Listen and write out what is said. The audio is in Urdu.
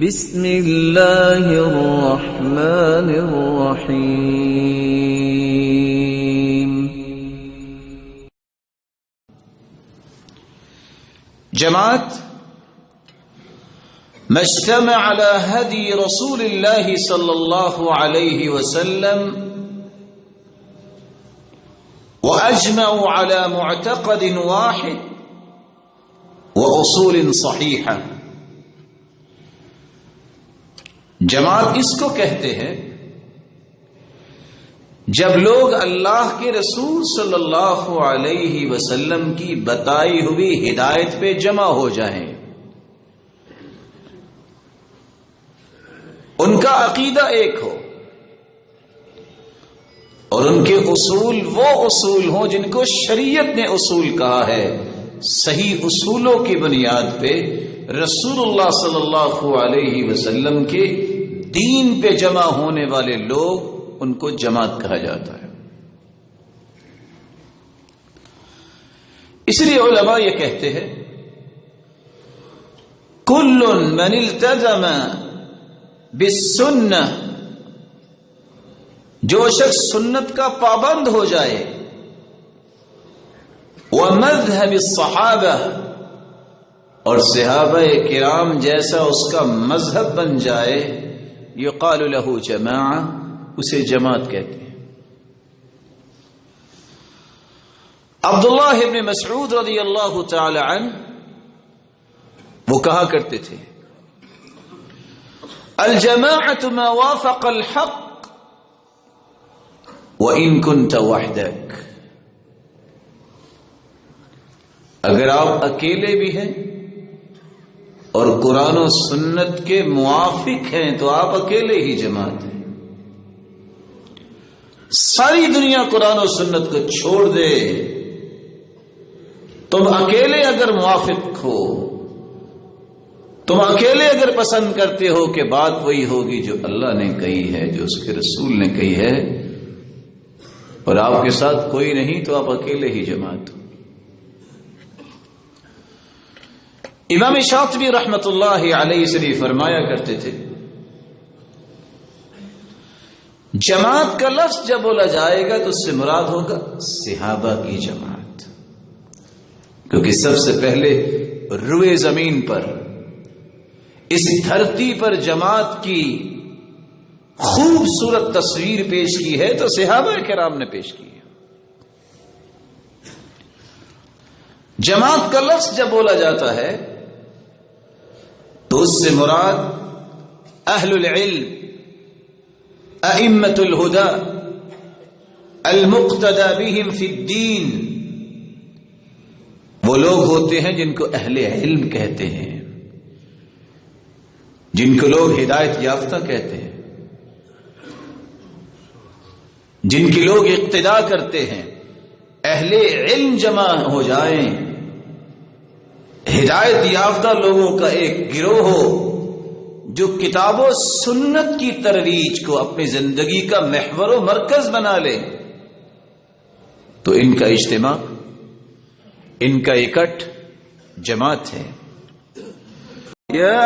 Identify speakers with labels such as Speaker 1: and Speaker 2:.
Speaker 1: بسم اللہ الرحمن الرحیم۔
Speaker 2: جماعت مجتمع على هدي رسول الله صلى الله عليه وسلم وأجمعوا على معتقد واحد وأصول صحيحة۔ جماعت اس کو کہتے ہیں جب لوگ اللہ کے رسول صلی اللہ علیہ وسلم کی بتائی ہوئی ہدایت پہ جمع ہو جائیں، ان کا عقیدہ ایک ہو اور ان کے اصول وہ اصول ہوں جن کو شریعت نے اصول کہا ہے۔ صحیح اصولوں کی بنیاد پہ رسول اللہ صلی اللہ علیہ وسلم کے دین پہ جمع ہونے والے لوگ، ان کو جماعت کہا جاتا ہے۔ اس لیے علماء یہ کہتے ہیں کل من التزم بالسنہ، جو شخص سنت کا پابند ہو جائے، ومذہب الصحابہ، اور صحابہ کرام جیسا اس کا مذہب بن جائے، یقال له جماعہ، اسے جماعت کہتے ہیں۔ عبداللہ ابن مسعود رضی اللہ تعالی عنہ وہ کہا کرتے تھے الجماعۃ ما وافق الحق وإن كنت وحدك، اگر آپ اکیلے بھی ہیں اور قرآن و سنت کے موافق ہیں تو آپ اکیلے ہی جماعت ہیں۔ ساری دنیا قرآن و سنت کو چھوڑ دے، تم اکیلے اگر موافق ہو، تم اکیلے اگر پسند کرتے ہو کہ بات وہی ہوگی جو اللہ نے کہی ہے، جو اس کے رسول نے کہی ہے، اور آپ کے ساتھ کوئی نہیں تو آپ اکیلے ہی جماعت ہو۔ امام شاطبی رحمت اللہ علیہ سے فرمایا کرتے تھے جماعت کا لفظ جب بولا جائے گا تو اس سے مراد ہوگا صحابہ کی جماعت، کیونکہ سب سے پہلے روئے زمین پر، اس دھرتی پر جماعت کی خوبصورت تصویر پیش کی ہے تو صحابہ کرام نے پیش کی ہے۔ جماعت کا لفظ جب بولا جاتا ہے تو اس سے مراد اہل العلم، ائمۃ الہدی، المقتدی بہم فی الدین، وہ لوگ ہوتے ہیں جن کو اہل علم کہتے ہیں، جن کو لوگ ہدایت یافتہ کہتے ہیں، جن کی لوگ اقتداء کرتے ہیں۔ اہل علم جمع ہو جائیں، ہدایت یافتہ لوگوں کا ایک گروہ ہو جو کتاب و سنت کی ترویج کو اپنی زندگی کا محور و مرکز بنا لے، تو ان کا اجتماع، ان کا اکٹھ جماعت ہے۔ یا